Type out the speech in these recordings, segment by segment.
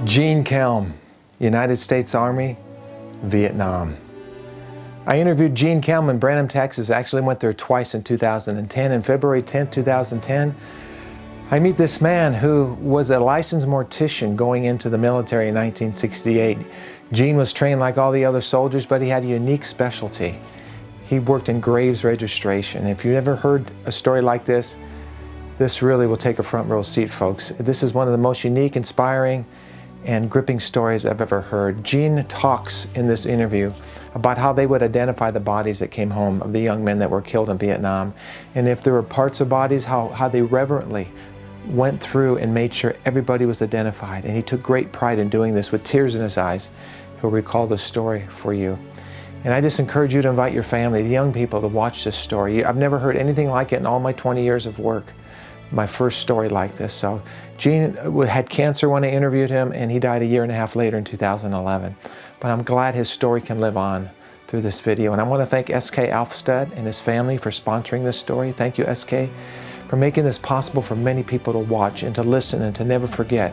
Gene KELM, United States Army, Vietnam. I interviewed Gene KELM in Branham, Texas. I actually went there twice in 2010. And February 10th, 2010, I meet this man who was a licensed mortician going into the military in 1968. Gene was trained like all the other soldiers, but he had a unique specialty. He worked in graves registration. If you've ever heard a story like this really will take a front row seat, folks. This is one of the most unique, inspiring, and gripping stories I've ever heard. Gene talks in this interview about how they would identify the bodies that came home of the young men that were killed in Vietnam. And if there were parts of bodies, how they reverently went through and made sure everybody was identified. And he took great pride in doing this with tears in his eyes. He'll recall the story for you. And I just encourage you to invite your family, the young people, to watch this story. I've never heard anything like it in all my 20 years of work. My first story like this. So Gene had cancer when I interviewed him, and he died a year and a half later in 2011. But I'm glad his story can live on through this video. And I want to thank S.K. Alfstead and his family for sponsoring this story. Thank you, S.K., for making this possible for many people to watch and to listen and to never forget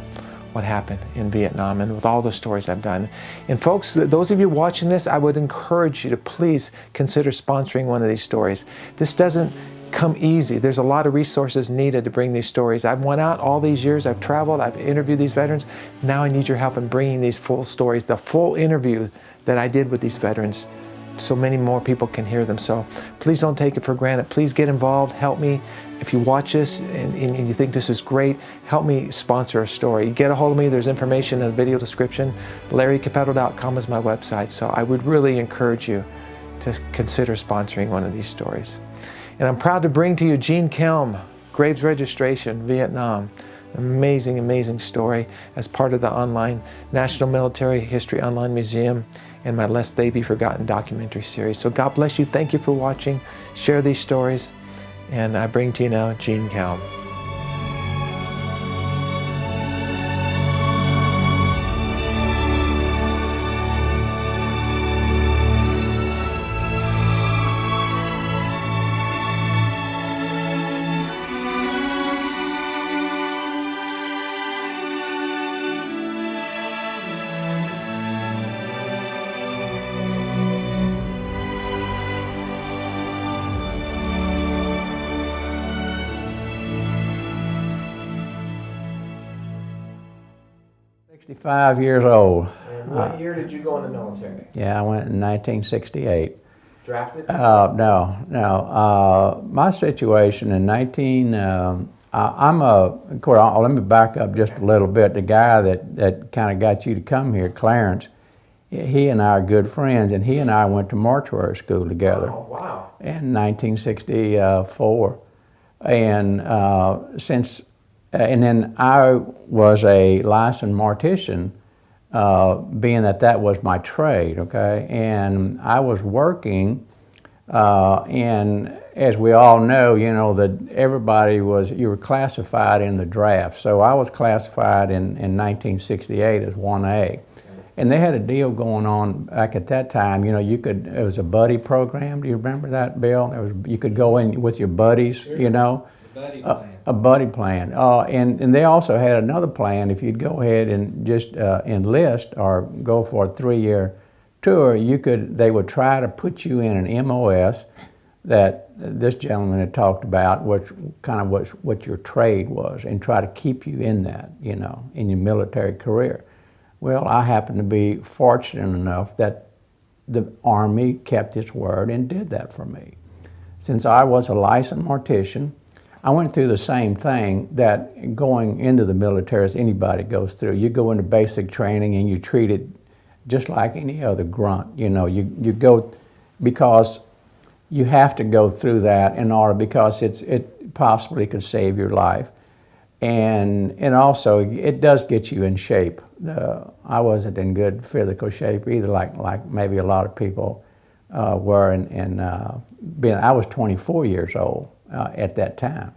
what happened in Vietnam, and with all the stories I've done. And folks, those of you watching this, I would encourage you to please consider sponsoring one of these stories. This doesn't come easy. There's a lot of resources needed to bring these stories. I've went out all these years, I've traveled, I've interviewed these veterans. Now I need your help in bringing these full stories, the full interview that I did with these veterans, so many more people can hear them. So please don't take it for granted. Please get involved, help me. If you watch this and you think this is great, help me sponsor a story. Get a hold of me, there's information in the video description. LarryCapetto.com is my website. So I would really encourage you to consider sponsoring one of these stories. And I'm proud to bring to you Gene KELM, Graves Registration, Vietnam. Amazing, amazing story as part of the online National Military History Online Museum and my Lest They Be Forgotten documentary series. So God bless you. Thank you for watching. Share these stories. And I bring to you now Gene KELM. 65 years old. And what year did you go in the military? Yeah, I went in 1968. Drafted? No. My situation in of course, let me back up just a little bit. The guy that kind of got you to come here, Clarence, he and I are good friends, and he and I went to mortuary school together. Oh, wow. In 1964. And then I was a licensed mortician, being that was my trade, okay? And I was working, and as we all know, you know, that you were classified in the draft. So I was classified in 1968 as 1A. And they had a deal going on back at that time. You know, it was a buddy program. Do you remember that, Bill? You could go in with your buddies, sure. You know? A buddy plan. And they also had another plan. If you'd go ahead and just enlist or go for a 3-year tour, they would try to put you in an MOS that this gentleman had talked about, which kind of what your trade was, and try to keep you in that, you know, in your military career. Well, I happened to be fortunate enough that the Army kept its word and did that for me. Since I was a licensed mortician, I went through the same thing that going into the military as anybody goes through. You go into basic training and you treat it just like any other grunt. You know, you go because you have to go through that in order, because it possibly could save your life. And also it does get you in shape. I wasn't in good physical shape either, like maybe a lot of people were. I was 24 years old at that time.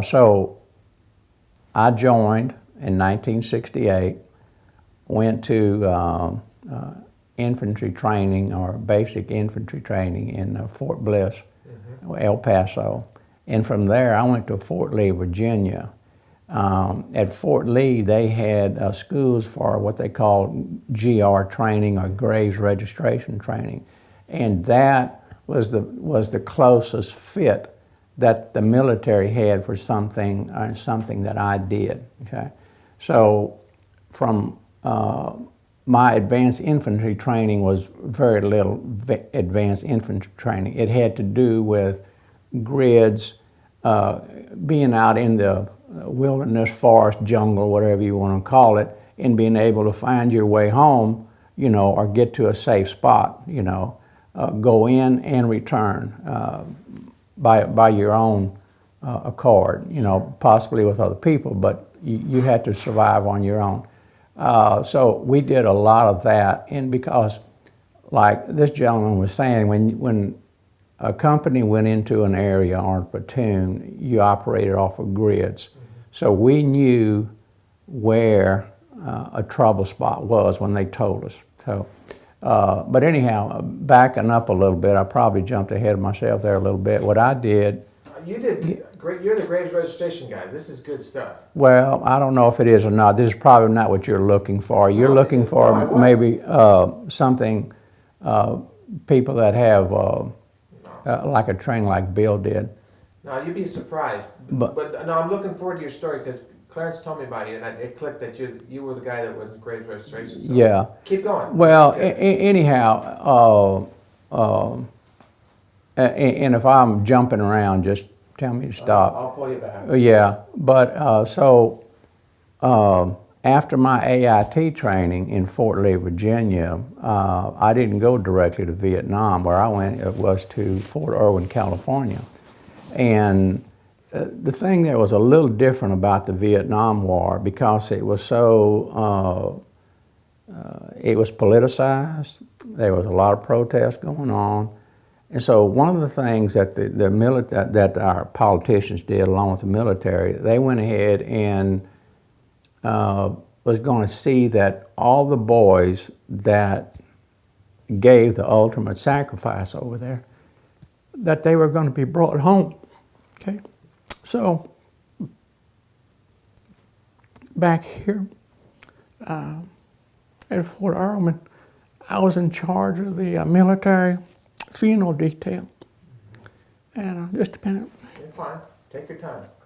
So I joined in 1968, went to infantry training, or basic infantry training, in Fort Bliss, El Paso. And from there I went to Fort Lee, Virginia, At Fort Lee, they had schools for what they call GR training or Graves registration training, and that was the closest fit that the military had for something that I did. Okay, so from my advanced infantry training was very little advanced infantry training. It had to do with grids, being out in the wilderness, forest, jungle, whatever you want to call it, and being able to find your way home, you know, or get to a safe spot, you know, go in and return by your own accord, you know, possibly with other people, but you had to survive on your own. So we did a lot of that, and because, like this gentleman was saying, when a company went into an area or a platoon, you operated off of grids. So we knew where a trouble spot was when they told us. So, but anyhow, backing up a little bit, I probably jumped ahead of myself there a little bit. What I did. You did great. You're the Graves registration guy. This is good stuff. Well, I don't know if it is or not. This is probably not what you're looking for. You're looking for maybe something, people that have like a training like Bill did. No, you'd be surprised. But no, I'm looking forward to your story because Clarence told me about you, and it clicked that you were the guy that was Graves registration. So yeah. Keep going. Well, anyhow, and if I'm jumping around, just tell me to stop. I'll pull you back. Yeah, but so after my AIT training in Fort Lee, Virginia, I didn't go directly to Vietnam. Where I went was to Fort Irwin, California. And the thing that was a little different about the Vietnam War, because it was so, it was politicized, there was a lot of protests going on. And so one of the things that that our politicians did along with the military, they went ahead and was going to see that all the boys that gave the ultimate sacrifice over there, that they were going to be brought home. Okay, so back here at Fort Irwin, I was in charge of the military funeral detail. And just a minute. You're fine. Take your time. Just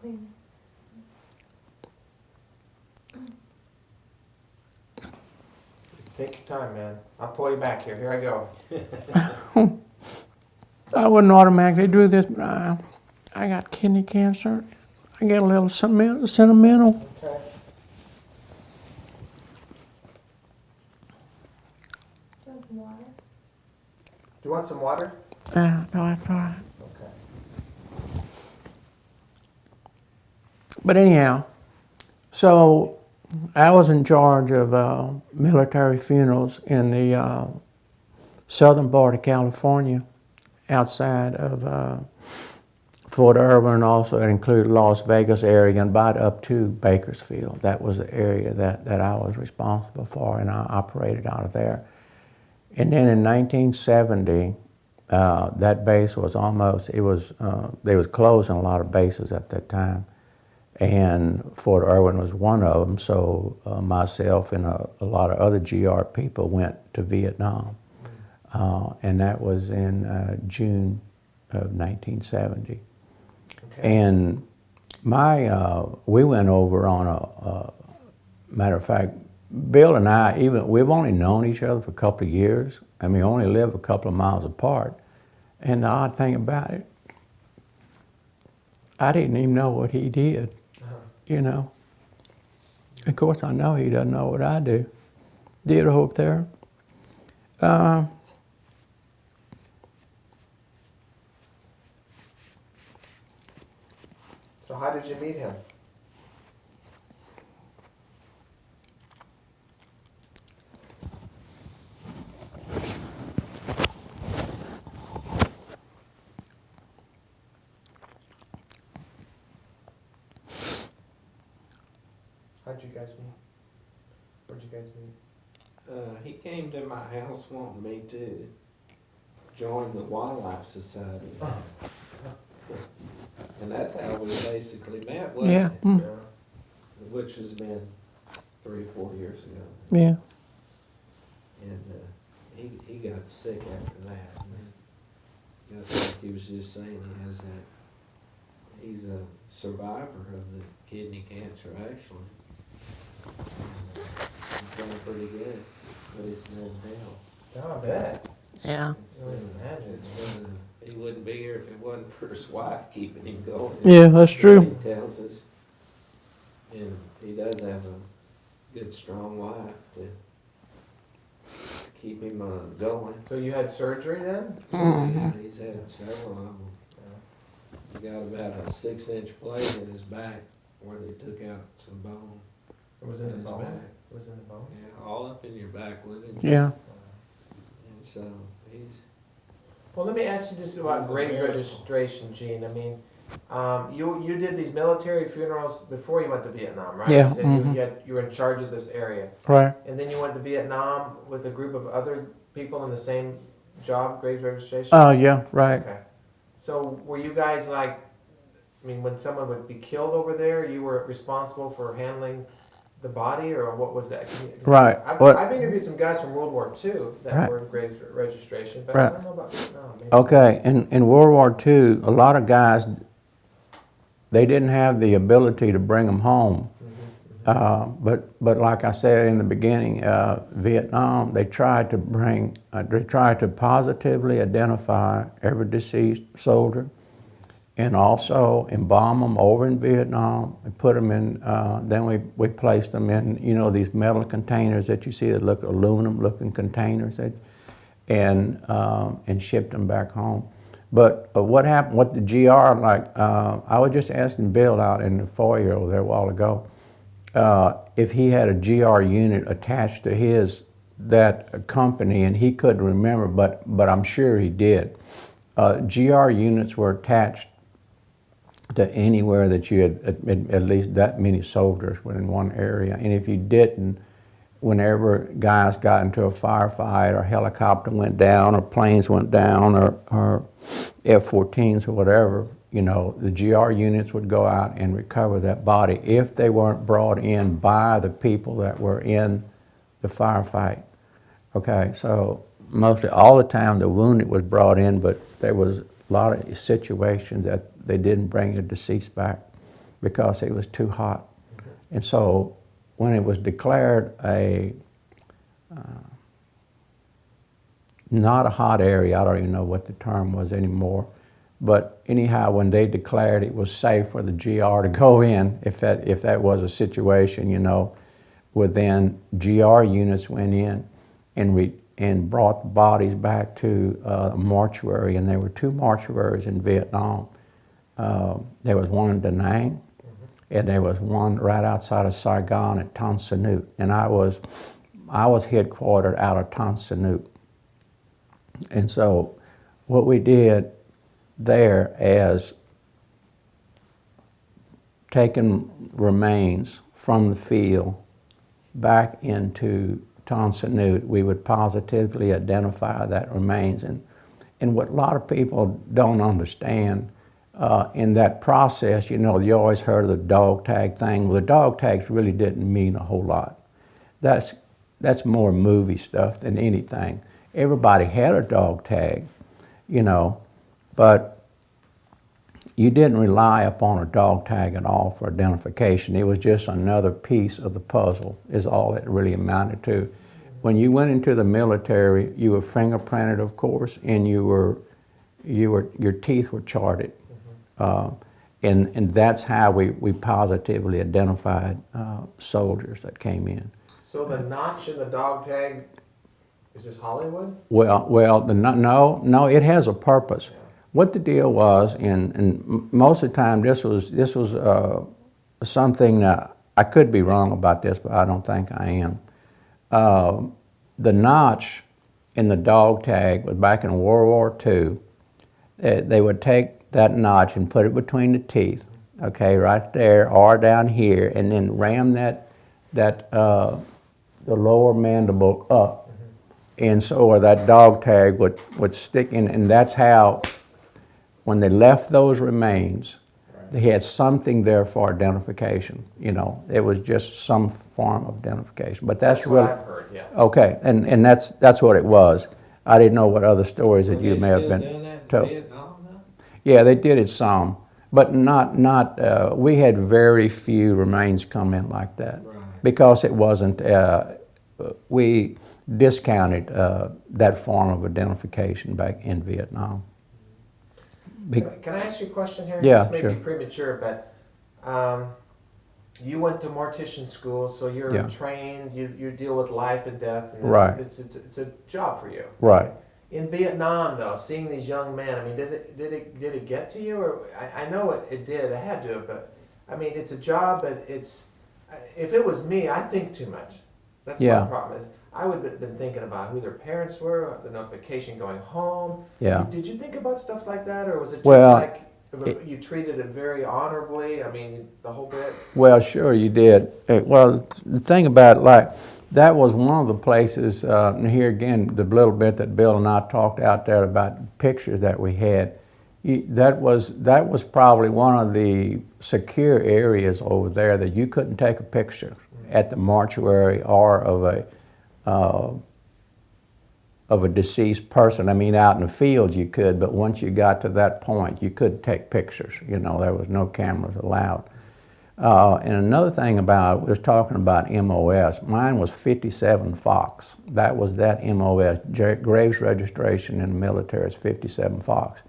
take your time, man. I'll pull you back here. Here I go. I wouldn't automatically do this, but I got kidney cancer. I get a little sentimental. Okay. Do you want some water? Do you want some water? No, that's all right. Okay. But anyhow, so I was in charge of military funerals in the southern part of California, outside of Fort Irwin, and also it included Las Vegas area and about up to Bakersfield. That was the area that I was responsible for, and I operated out of there. And then in 1970, that base was they was closing a lot of bases at that time. And Fort Irwin was one of them, so myself and a lot of other GR people went to Vietnam. And that was in June of 1970. Okay. And we went over on a matter of fact, Bill and I, we've only known each other for a couple of years, and we only live a couple of miles apart. And the odd thing about it, I didn't even know what he did, you know. Of course, I know he doesn't know what I do. Did hope there. So how did you meet him? How'd you guys meet? Where'd you guys meet? He came to my house wanting me to join the Wildlife Society. And that's how we basically met, wasn't Yeah. it? Yeah. which has been 3 or 4 years ago. Yeah. And he got sick after that. And that's like he was just saying, he's a survivor of the kidney cancer, actually. And, he's doing pretty good, but it's been hell. Oh, I bet. Yeah. I can imagine. He wouldn't be here if it wasn't for his wife keeping him going. Yeah, that's true. He tells us. And he does have a good, strong wife to keep him going. So you had surgery then? Yeah, he's had several of them. He got about a 6-inch plate in his back where they took out some bone. It was in the his bone? back. It was in the bone? Yeah, all up in your back, living. Yeah. And so he's. Well, let me ask you this about graves registration, Gene. I mean, you did these military funerals before you went to Vietnam, right? Yeah, You said you were in charge of this area. Right. And then you went to Vietnam with a group of other people in the same job, graves registration? Oh, yeah, right. Okay. So were you guys like, I mean, when someone would be killed over there, you were responsible for handling the body, or what was that? Right. I've interviewed some guys from World War II that Right. were in graves registration, but Right. I don't know about Vietnam. Maybe. Okay, in World War II, a lot of guys, they didn't have the ability to bring them home. But like I said in the beginning, Vietnam, they tried to positively identify every deceased soldier, and also embalm them over in Vietnam and put them in. Then we placed them in, these metal containers that you see that look aluminum-looking containers, and shipped them back home. But what happened? What the GR like? I was just asking Bill out in the foyer over there a while ago. If he had a GR unit attached to that company, and he couldn't remember, but I'm sure he did. GR units were attached to anywhere that you had at least that many soldiers were in one area, and if you didn't, whenever guys got into a firefight or helicopter went down or planes went down or F-14s or whatever, the GR units would go out and recover that body if they weren't brought in by the people that were in the firefight. Okay, so mostly all the time the wounded was brought in, but there was a lot of situations that they didn't bring the deceased back because it was too hot. And so when it was declared not a hot area, I don't even know what the term was anymore, but anyhow, when they declared it was safe for the GR to go in, if that was a situation, well then GR units went in and brought the bodies back to a mortuary, and there were 2 mortuaries in Vietnam. There was one in Da Nang, and there was one right outside of Saigon at Tan Son Nhut, and I was headquartered out of Tan Son Nhut. And so what we did there as taking remains from the field back into Tan Son Nhut, we would positively identify that remains. And what a lot of people don't understand in that process, you always heard of the dog tag thing. Well, the dog tags really didn't mean a whole lot. That's more movie stuff than anything. Everybody had a dog tag, but you didn't rely upon a dog tag at all for identification. It was just another piece of the puzzle is all it really amounted to. When you went into the military, you were fingerprinted, of course, and your teeth were charted. And that's how we positively identified soldiers that came in. So the notch in the dog tag is just Hollywood? Well, no, it has a purpose. Yeah. What the deal was, and most of the time this was something that I could be wrong about this, but I don't think I am. The notch in the dog tag was back in World War II. They would take that notch and put it between the teeth, okay, right there or down here, and then ram the lower mandible up. And so or that dog tag would stick in, and that's how, when they left those remains, he had something there for identification. You know, it was just some form of identification. But that's what really I've heard, yeah. okay, and that's what it was. I didn't know what other stories that Were you they may have still been doing that in told. Vietnam, though? Yeah, they did it some, but not. We had very few remains come in like that Right. because it wasn't. We discounted that form of identification back in Vietnam. Can I ask you a question here? Yeah, This may sure. be premature, but you went to mortician school, so you're Yeah. trained. You deal with life and death, and Right. it's a job for you. Right. In Vietnam, though, seeing these young men, I mean, did it get to you, or I know it did. It had to, but I mean, it's a job, but it's if it was me, I think too much. That's Yeah. my problem. Is I would have been thinking about who their parents were, the notification going home. Yeah. Did you think about stuff like that, or was it just Well, like you treated it very honorably? I mean, the whole bit. Well, sure you did. Well, the thing about it, like, that was one of the places, and here again, the little bit that Bill and I talked out there about pictures that we had, that was probably one of the secure areas over there that you couldn't take a picture at the mortuary or of a deceased person. I mean, out in the fields you could, but once you got to that point, you couldn't take pictures. You know, there was no cameras allowed. And another thing about, we was talking about MOS. Mine was 57 Fox. That was that MOS. Graves registration in the military is 57 Fox.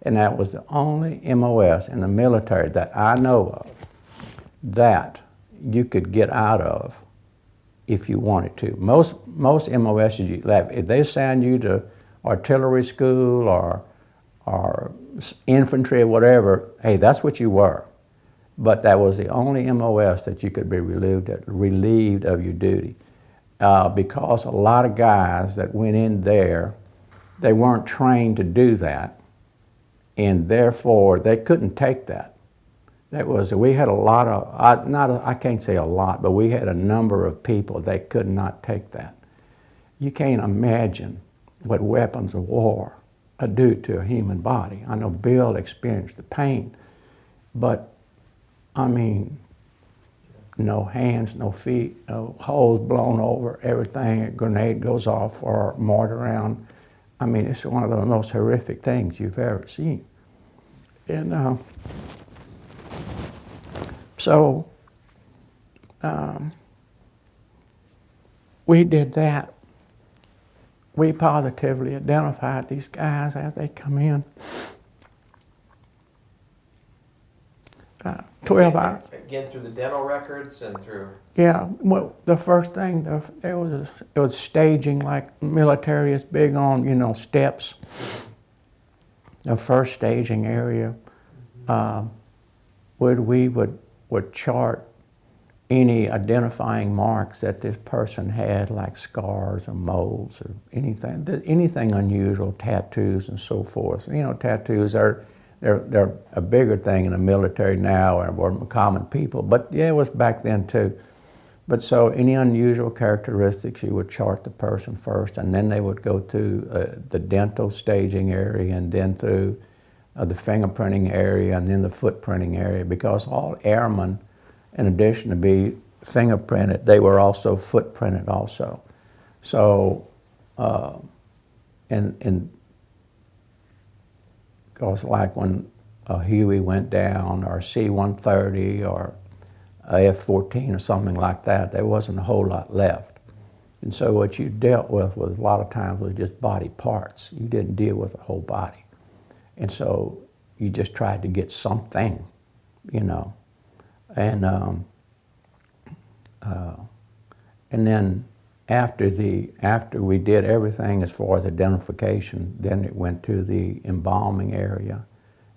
And that was the only MOS in the military that I know of that you could get out of if you wanted to. Most MOSs you left, if they send you to artillery school or infantry or whatever, hey, that's what you were. But that was the only MOS that you could be relieved of your duty. Because a lot of guys that went in there, they weren't trained to do that, and therefore they couldn't take that. We had a lot of, I can't say a lot, but we had a number of people that could not take that. You can't imagine what weapons of war do to a human body. I know Bill experienced the pain, but I mean, no hands, no feet, no holes blown over, everything, a grenade goes off or a mortar round. I mean, it's one of the most horrific things you've ever seen. And so we did that. We positively identified these guys as they come in. 12 hours. Again, through the dental records and through. Yeah, well, the first thing, it was staging, like military is big on, you know, steps. The first staging area, we would chart any identifying marks that this person had, like scars or moles or anything unusual, tattoos and so forth. You know, tattoos they're a bigger thing in the military now, and more common people, but yeah, it was back then too. But so any unusual characteristics, you would chart the person first, and then they would go to the dental staging area, and then through the fingerprinting area, and then the footprinting area, because all airmen, in addition to be fingerprinted, they were also footprinted also. So, and because like when a Huey went down, or a C-130, or a F-14 or something like that, there wasn't a whole lot left. And so what you dealt with a lot of times was just body parts. You didn't deal with the whole body. And so you just tried to get something, you know. And then after we did everything as far as identification, then it went to the embalming area,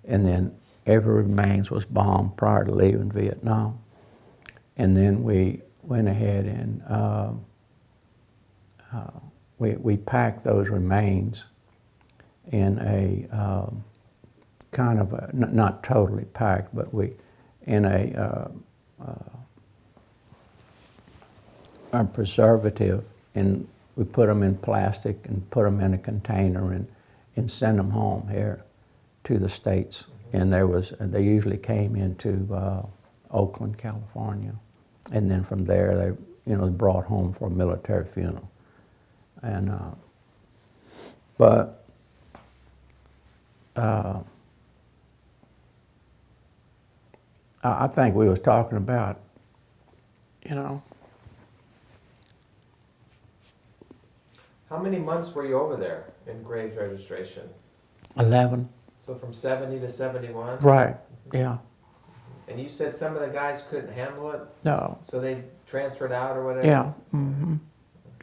and then every remains was bombed prior to leaving Vietnam. And then we went ahead and we packed those remains in a kind of a, not totally packed, but in a preservative, and we put them in plastic and put them in a container and send them home here to the States. and they usually came into Oakland, California, and then from there they brought home for a military funeral, and but I think we was talking about, How many months were you over there in graves registration? 11. So from 70 to 71? Right. Yeah. And you said some of the guys couldn't handle it, No. so they transferred out or whatever? Yeah. Mm-hmm.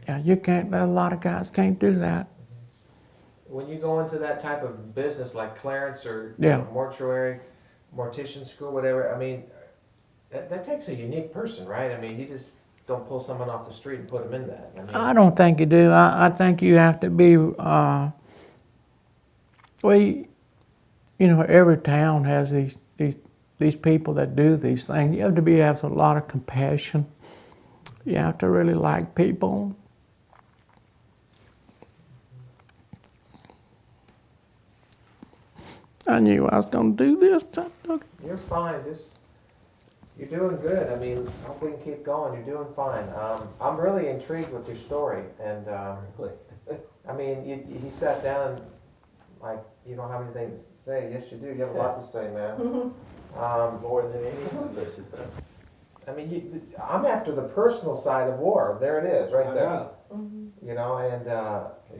Yeah. You can't. A lot of guys can't do that. When you go into that type of business like Clarence or Yeah. mortuary, mortician school, whatever, I mean, that takes a unique person, right? I mean, you just don't pull someone off the street and put them in that. I mean, I don't think you do. I think you have to be. Every town has these people that do these things. You have to have a lot of compassion. You have to really like people. I knew I was going to do this. you're fine. You're doing good. I mean, I hope we can keep going. You're doing fine. I'm really intrigued with your story. And, I mean, he sat down like you don't have anything to say. Yes, you do. You have a lot to say, man. More than anyone, listen. I mean, I'm after the personal side of war. There it is, right there. And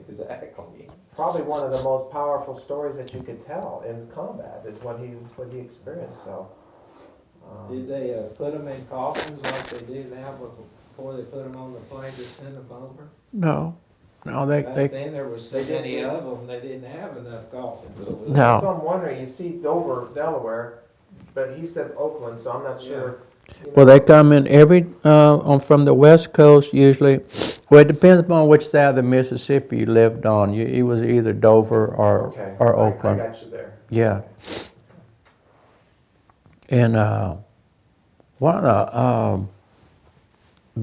Exactly. probably one of the most powerful stories that you could tell in combat is what he experienced. So, Did they put them in coffins like they do now before they put them on the plane to send them over? No, Back they then there was so many of them, they didn't have enough coffins over there. No. So I'm wondering. You see Dover, Delaware, but he said Oakland, so I'm not sure. Well, they come in from the West Coast usually. Well, it depends upon which side of the Mississippi you lived on. It was either Dover or Oakland. I got you there. Yeah. And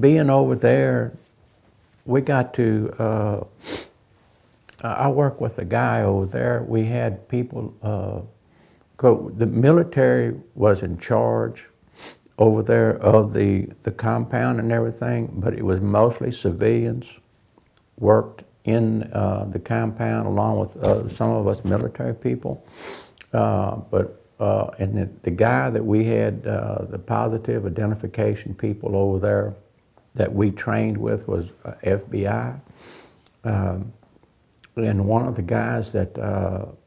being over there, we got to. I worked with a guy over there. We had people. The military was in charge over there of the compound and everything, but it was mostly civilians worked in the compound along with some of us military people. And the guy that we had, the positive identification people over there that we trained with was FBI. And one of the guys that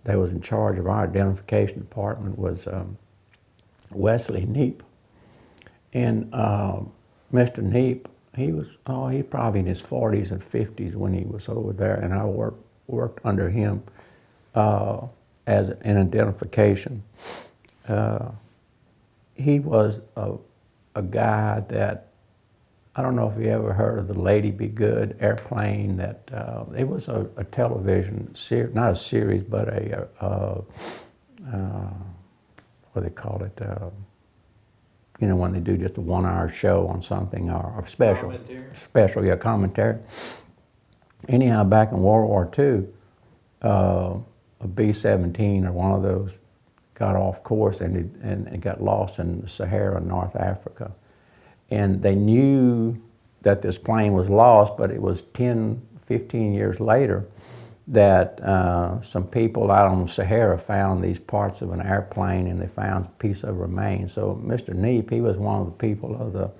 was in charge of our identification department was Wesley Neep. And Mr. Neep, he's probably in his 40s and 50s when he was over there, and I worked under him as an identification. He was a guy that, I don't know if you ever heard of the Lady Be Good airplane. That it was a television series, not a series, but what do they call it? When they do just a 1 hour show on something or special, commentary. Anyhow, back in World War II, a B-17 or one of those got off course and it got lost in the Sahara, North Africa. And they knew that this plane was lost, but it was 10, 15 years later that some people out on the Sahara found these parts of an airplane and they found a piece of remains. So Mr. Neep, he was one of the people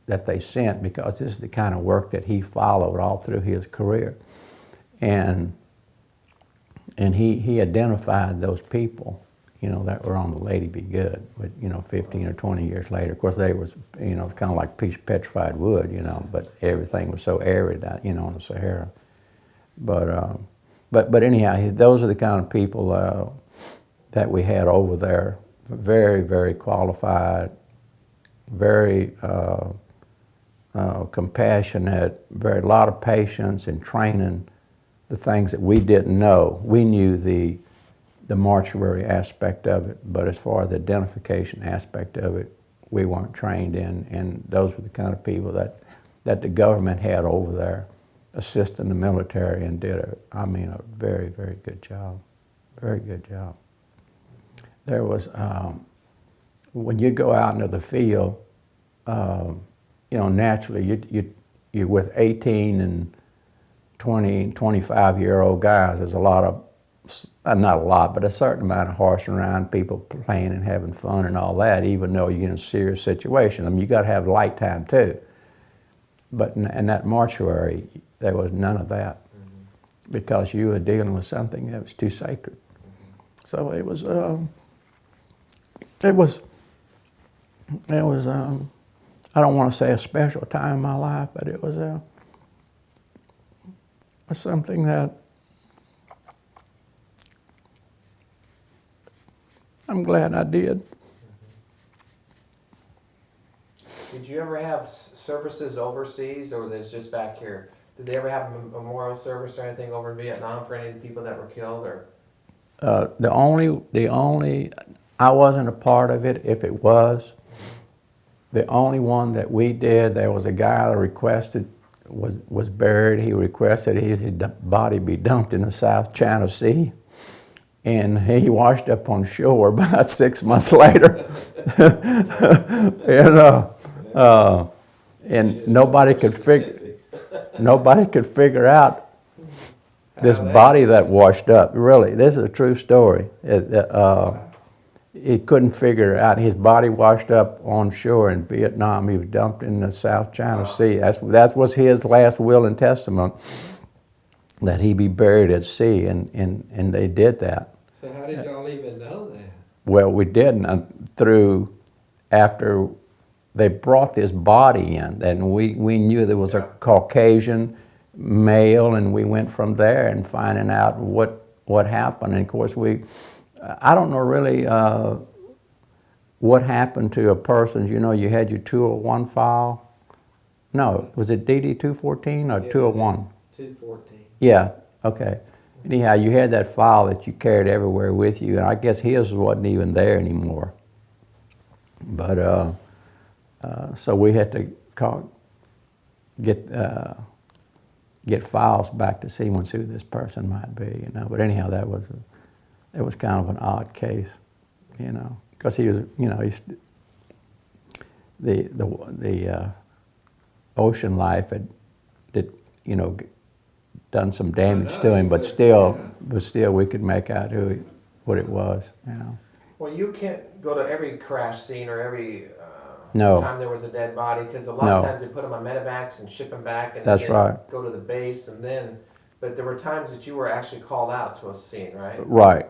that they sent, because this is the kind of work that he followed all through his career. And he identified those people, that were on the Lady Be Good, but 15 or 20 years later. Of course, they was, it's kind of like a piece of petrified wood, but everything was so arid, on the Sahara. But anyhow, those are the kind of people that we had over there. Very, very qualified, very compassionate, a lot of patience in training the things that we didn't know. We knew the mortuary aspect of it, but as far as the identification aspect of it, we weren't trained in, and those were the kind of people that the government had over there assisting the military and did a very, very good job. Very good job. there was, when you go out into the field, you know, naturally you're with 18 and 20 and 25-year-old guys. There's a lot of, not a lot, but a certain amount of horsing around, people playing and having fun and all that, even though you're in a serious situation. I mean, you got to have light time too. But in that mortuary, there was none of that, because you were dealing with something that was too sacred. So it was I don't want to say a special time in my life, but it was something that I'm glad I did. Did you ever have services overseas, or was just back here? Did they ever have a memorial service or anything over in Vietnam for any of the people that were killed, or? The only, I wasn't a part of it. If it was, the only one that we did, there was a guy that requested, was buried. He requested his body be dumped in the South China Sea, and he washed up on shore about 6 months later. And nobody could figure out this body that washed up. Really, this is a true story. He couldn't figure out. His body washed up on shore in Vietnam. He was dumped in the South China Sea. That was his last will and testament, that he be buried at sea, and they did that. So how did y'all even know that? Well, we didn't after they brought this body in, and we knew there was a Caucasian male, and we went from there and finding out what happened. And of course, I don't know really what happened to a person. You know, you had your 201 file. No, was it DD 214 or 201? 214. Yeah, okay. Anyhow, you had that file that you carried everywhere with you, and I guess his wasn't even there anymore. But so we had to get files back to see who this person might be, you know. But anyhow, it was kind of an odd case, you know, because he was, you know, the ocean life had you know, done some damage to him, but still we could make out what it was, you know. Well, you can't go to every crash scene or every No. time there was a dead body, because a lot No. of times they put them on medevacs and ship them back, and That's then right. go to the base, and then. But there were times that you were actually called out to a scene, right? Right.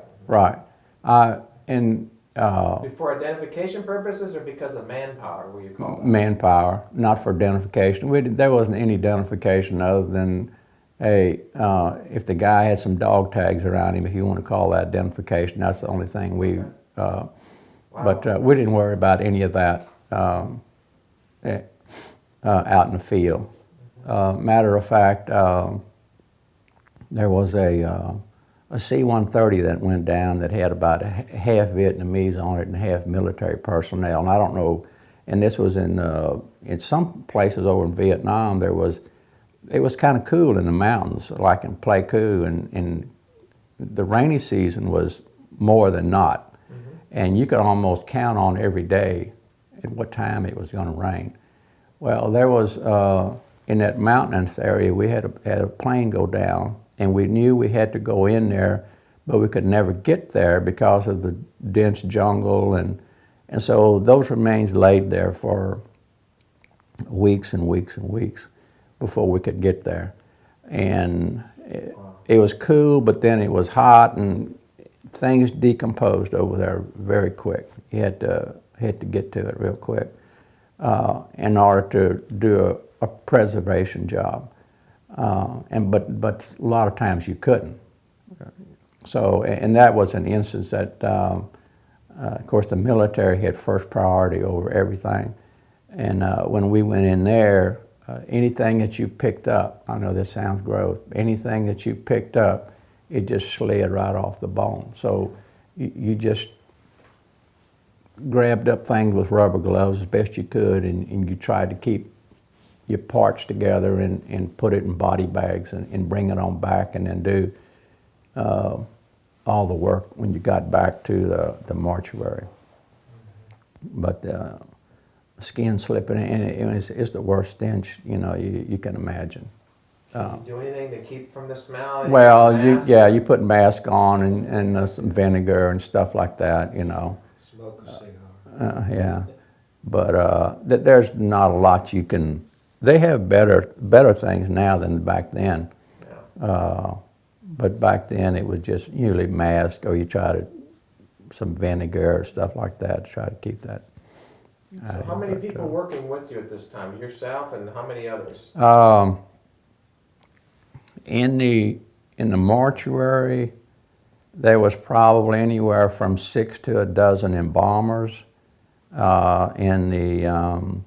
For identification purposes, or because of manpower were you called out? Manpower, not for identification. There wasn't any identification other than, hey, if the guy had some dog tags around him, if you want to call that identification, that's the only thing we. Wow. But we didn't worry about any of that out in the field. Matter of fact, there was a C-130 that went down that had about half Vietnamese on it and half military personnel. And I don't know, and this was in some places over in Vietnam, it was kind of cool in the mountains, like in Pleiku, and the rainy season was more than not. And you could almost count on every day at what time it was going to rain. Well, there was, in that mountainous area, we had a plane go down, and we knew we had to go in there, but we could never get there because of the dense jungle, and so those remains laid there for weeks and weeks and weeks before we could get there. And it was cool, but then it was hot, and things decomposed over there very quick. You had to get to it real quick in order to do a preservation job. But a lot of times you couldn't. So, and that was an instance that, of course, the military had first priority over everything. And when we went in there, anything that you picked up, I know this sounds gross, anything that you picked up, it just slid right off the bone. So you just grabbed up things with rubber gloves as best you could, and you tried to keep your parts together and put it in body bags and bring it on back, and then do all all the work when you got back to the mortuary. But skin slipping, and it's the worst stench, you can imagine. Can you do anything to keep from the smell? Well, you put mask on and some vinegar and stuff like that, Smoke a cigar. yeah. But there's not a lot you can. They have better things now than back then. Yeah. But back then it was just usually mask, or you try to some vinegar or stuff like that to try to keep that. So how many people working with you at this time? Yourself and how many others? In the mortuary, there was probably anywhere from 6 to a dozen embalmers. In the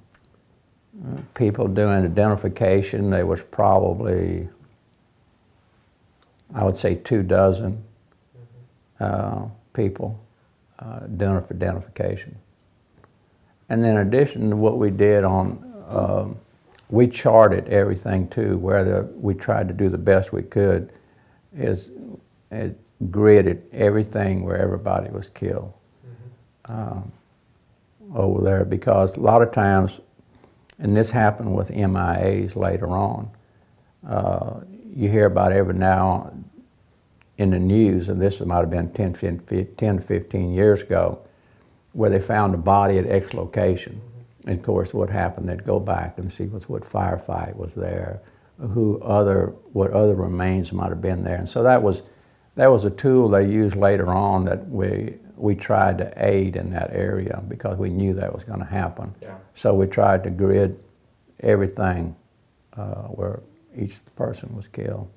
people doing identification, there was probably, I would say, 2 dozen people doing for identification. And then in addition to what we did on, we charted everything too, where we tried to do the best we could, is it gridded everything where everybody was killed over there, because a lot of times, and this happened with MIAs later on, you hear about every now in the news, and this might have been 10 to 15 years ago, where they found a body at X location. And of course, what happened, they'd go back and see what firefight was there, what other remains might have been there. And so that was a tool they used later on that we tried to aid in that area, because we knew that was going to happen. Yeah. So we tried to grid everything where each person was killed.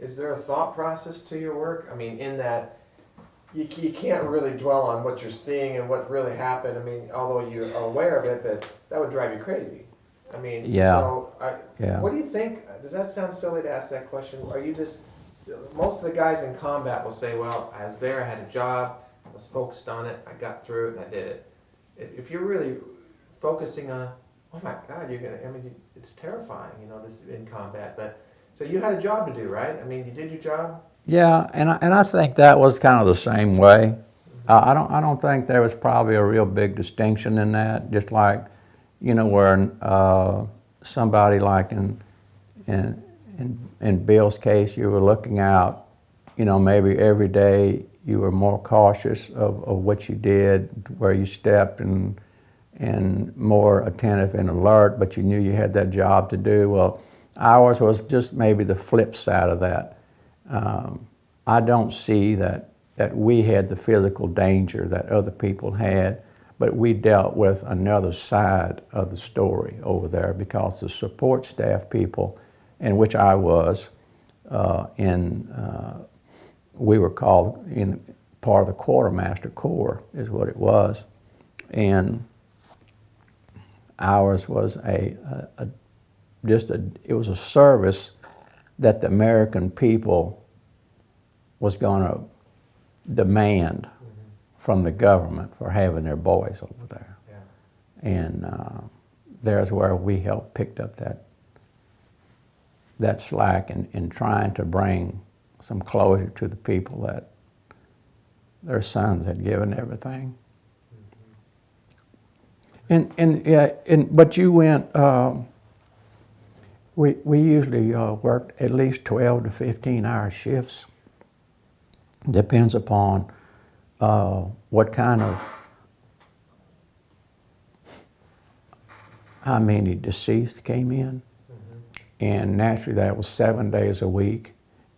Is there a thought process to your work? I mean, in that you can't really dwell on what you're seeing and what really happened. I mean, although you're aware of it, but that would drive you crazy. I mean, Yeah. So Yeah. what do you think? Does that sound silly to ask that question? Are you just, most of the guys in combat will say, well, I was there, I had a job, I was focused on it, I got through it, and I did it. If you're really focusing on, oh my God, it's terrifying, this in combat. But so you had a job to do, right? I mean, you did your job. Yeah, and I think that was kind of the same way. I don't think there was probably a real big distinction in that. Just like, where somebody like in Bill's case, you were looking out, maybe every day you were more cautious of what you did, where you stepped, and more attentive and alert, but you knew you had that job to do. Well, ours was just maybe the flip side of that. I don't see that we had the physical danger that other people had, but we dealt with another side of the story over there, because the support staff people, in which I was, we were called in part of the Quartermaster Corps is what it was, and ours was it was a service that the American people was going to demand from the government for having their boys over there. Yeah. And there's where we helped picked up that slack in trying to bring some closure to the people that their sons had given everything. But you went, we usually worked at least 12 to 15-hour shifts. Depends upon what kind of, how many deceased came in. And naturally that was 7 days a week.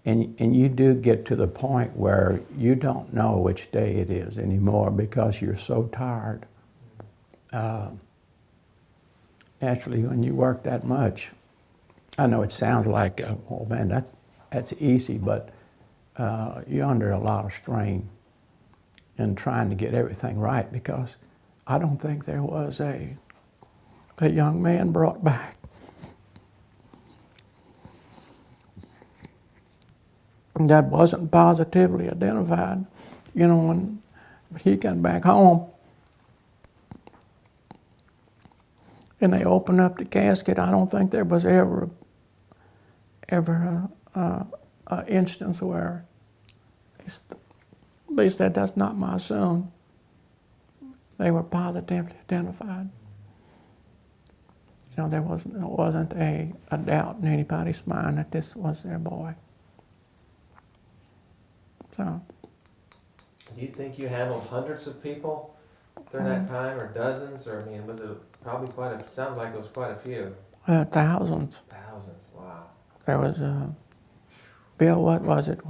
And you do get to the point where you don't know which day it is anymore, because you're so tired. Naturally, when you work that much, I know it sounds like, oh man, that's easy, but you're under a lot of strain in trying to get everything right, because I don't think there was a young man brought back that wasn't positively identified. When he got back home and they opened up the casket, I don't think there was ever an instance where They said, "That's not my son." They were positively identified. You know, there wasn't a doubt in anybody's mind that this was their boy. So, Do you think you handled hundreds of people during that time, or dozens, or I mean, was it probably quite a? It sounds like it was quite a few. thousands. Thousands. Wow. There was Bill, what was it?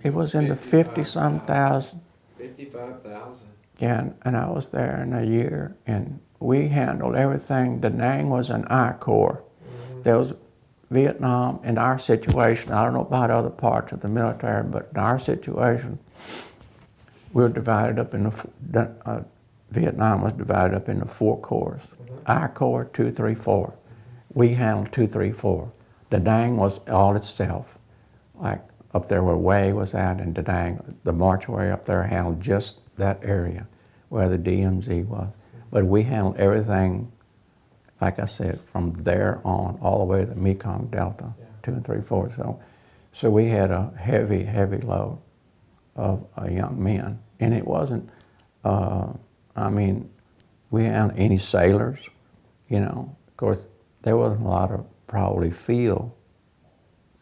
It was in the 50-some thousand. 55,000. Yeah, and I was there in a year, and we handled everything. Da Nang was an I Corps. There was Vietnam. In our situation, I don't know about other parts of the military, but in our situation, we were divided up in Vietnam was divided up into 4 corps. I Corps, 2, 3, 4. We handled 2, 3, 4. Da Nang was all itself. Like up there where Way was at in Da Nang, the mortuary up there handled just that area where the DMZ was. But we handled everything, like I said, from there on all the way to the Mekong Delta, 2 and 3, 4. So we had a heavy, heavy load of young men. And it wasn't, I mean, we hadn't any sailors, you know. Of course, there wasn't a lot of probably field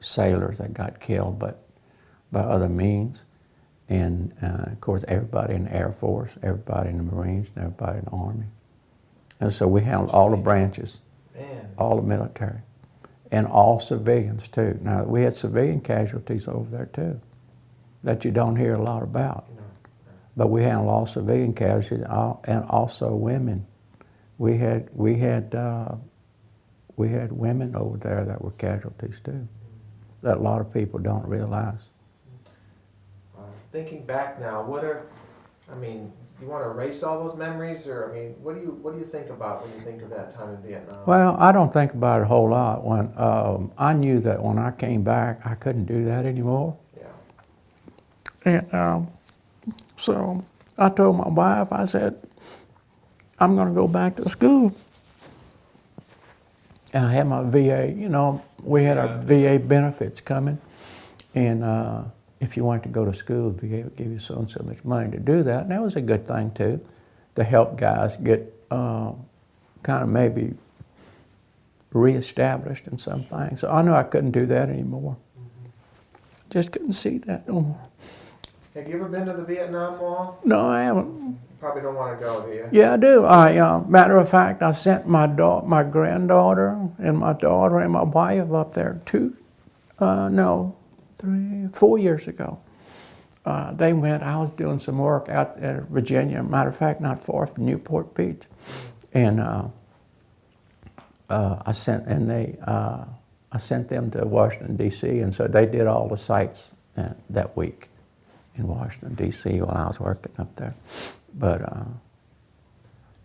sailors that got killed, but by other means. And of course, everybody in the Air Force, everybody in the Marines, and everybody in the Army. And so we handled all the branches, Man. all the military, and all civilians too. Now, we had civilian casualties over there too, that you don't hear a lot about. But we handled all civilian casualties and also women. We had women over there that were casualties too, that a lot of people don't realize. Thinking back now, you want to erase all those memories, or I mean, what do you think about when you think of that time in Vietnam? Well, I don't think about it a whole lot. When I knew that when I came back, I couldn't do that anymore. Yeah. And so I told my wife, I said, I'm going to go back to school. And I had my VA, you know, we had our VA benefits coming. And if you wanted to go to school, the VA would give you so and so much money to do that. And that was a good thing too, to help guys get kind of maybe reestablished in some things. So I knew I couldn't do that anymore. Just couldn't see that no more. Have you ever been to the Vietnam Wall? No, I haven't. You probably don't want to go, do you? Yeah, I do. Matter of fact, I sent my granddaughter and my daughter and my wife up there 4 years ago. They went. I was doing some work out at Virginia. Matter of fact, not far from Newport Beach, and I sent them to Washington D.C. and so they did all the sites that week in Washington D.C. while I was working up there. But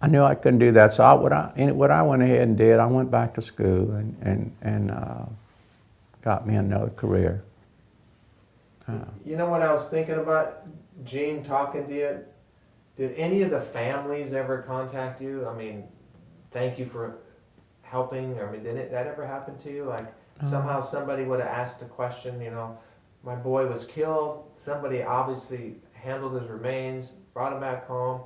I knew I couldn't do that, so what I went ahead and did, I went back to school and got me another career. You know what I was thinking about, Gene, talking to you? Did any of the families ever contact you? I mean, thank you for helping. I mean, did that ever happen to you? Like somehow somebody would have asked a question, you know, my boy was killed. Somebody obviously handled his remains, brought him back home.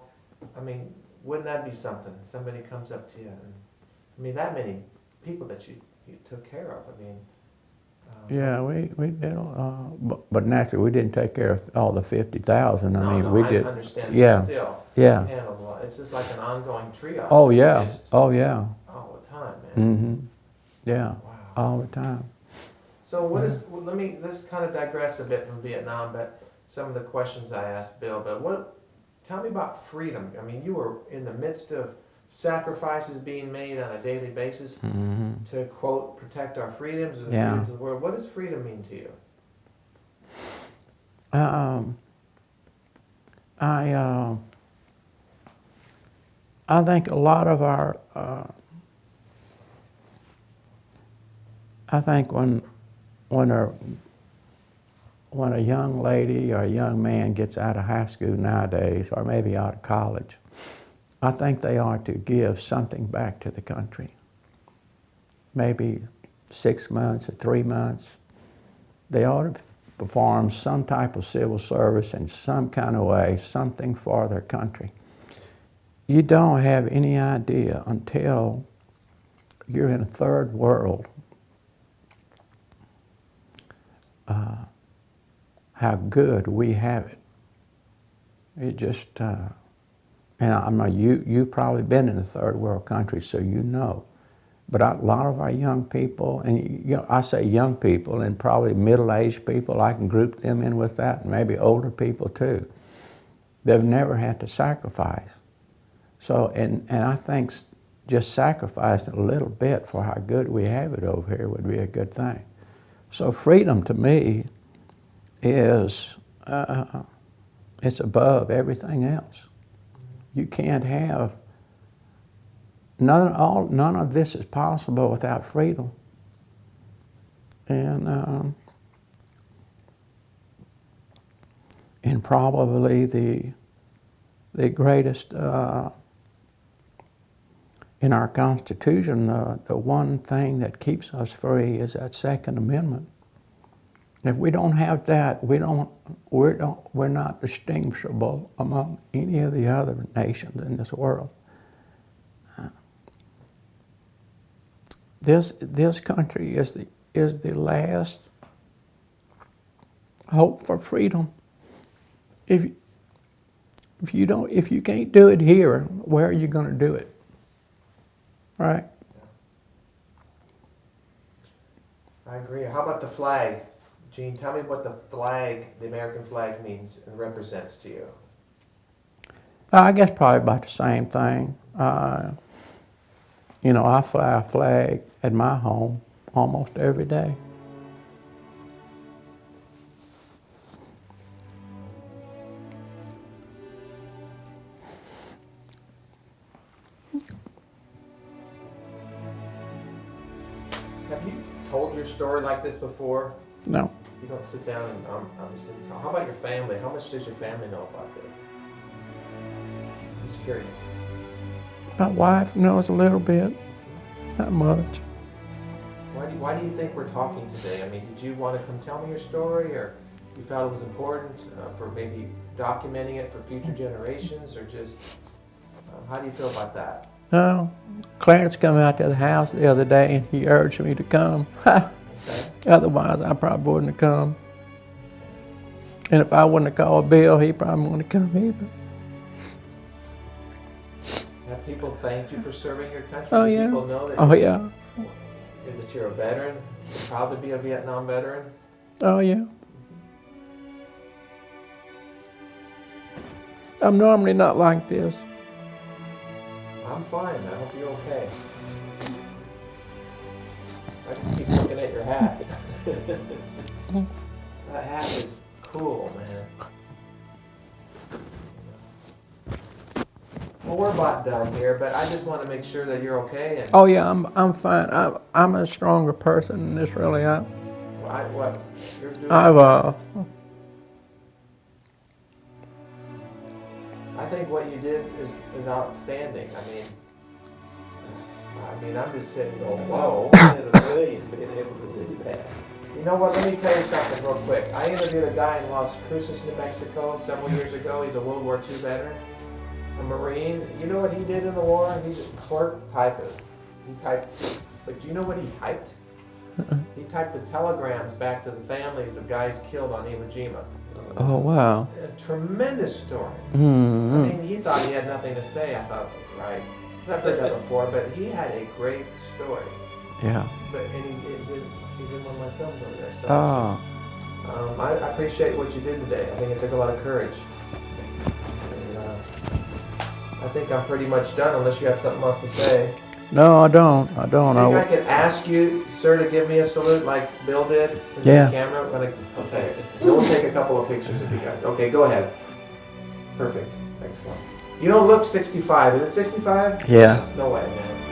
I mean, wouldn't that be something? Somebody comes up to you, and I mean, that many people that you took care of. I mean, yeah, we did, but naturally we didn't take care of all the 50,000. We did. I understand. Yeah, Still, yeah. you handled a lot. It's just like an ongoing triage. Oh yeah, Just oh yeah. all the time, man. Mm-hmm. Yeah, Wow. all the time. So let's kind of digress a bit from Vietnam, but some of the questions I asked Bill, but tell me about freedom. I mean, you were in the midst of sacrifices being made on a daily basis to, quote, protect our freedoms or the freedoms of the world. What does freedom mean to you? I think a lot of our, I think when a young lady or a young man gets out of high school nowadays, or maybe out of college, I think they ought to give something back to the country. Maybe 6 months or 3 months. They ought to perform some type of civil service in some kind of way, something for their country. You don't have any idea until you're in a third world how good we have it. It just, and I know you've probably been in a third world country, so you know. But a lot of our young people, and I say young people, and probably middle-aged people, I can group them in with that, and maybe older people too. They've never had to sacrifice. So, and I think just sacrificing a little bit for how good we have it over here would be a good thing. So freedom to me is, it's above everything else. You can't have, none of this is possible without freedom. And probably the greatest, in our Constitution, the one thing that keeps us free is that Second Amendment. If we don't have that, we're not distinguishable among any of the other nations in this world. This country is the last hope for freedom. If you can't do it here, where are you going to do it? Right? I agree. How about the flag? Gene, tell me what the flag, the American flag, means and represents to you. I guess probably about the same thing. You know, I fly a flag at my home almost every day. Have you told your story like this before? No. You don't sit down and obviously talk. How about your family? How much does your family know about this? Just curious. My wife knows a little bit, not much. Why do you think we're talking today? I mean, did you want to come tell me your story, or you felt it was important for maybe documenting it for future generations, or just how do you feel about that? No, Clarence came out to the house the other day and he urged me to come. Okay. Otherwise, I probably wouldn't have come. And if I wouldn't have called Bill, he probably wouldn't have come either. Have people thanked you for serving your country? Oh, Do yeah. people know that, Oh, yeah. that you're a veteran? You're proud to be a Vietnam veteran? Oh, yeah. I'm normally not like this. I'm fine. I hope you're okay. I just keep looking at your hat. That hat is cool, man. Well, we're about done here, but I just want to make sure that you're okay. And Oh, yeah, I'm fine. I'm a stronger person than this really am. what you're doing. I think what you did is outstanding. I mean, I'm just sitting going, whoa. Being able to do that. You know what? Let me tell you something real quick. I interviewed a guy in Las Cruces, New Mexico, several years ago. He's a World War II veteran, a Marine. You know what he did in the war? He's a clerk typist. He typed, but do you know what he typed? He typed the telegrams back to the families of guys killed on Iwo Jima. Oh, wow. A tremendous story. Mm-hmm. I mean, he thought he had nothing to say. I thought, right, because I've heard that before, but he had a great story. Yeah. And he's in one of my films over there. So Oh. it's just, I appreciate what you did today. I think it took a lot of courage. And, I think I'm pretty much done, unless you have something else to say. No, I don't. I I don't. think I can ask you, sir, to give me a salute like Bill did into Yeah. the camera. I'll take it. We'll take a couple of pictures of you guys. Okay, go ahead. Perfect. Excellent. You don't look 65. Is it 65? Yeah. No way, man.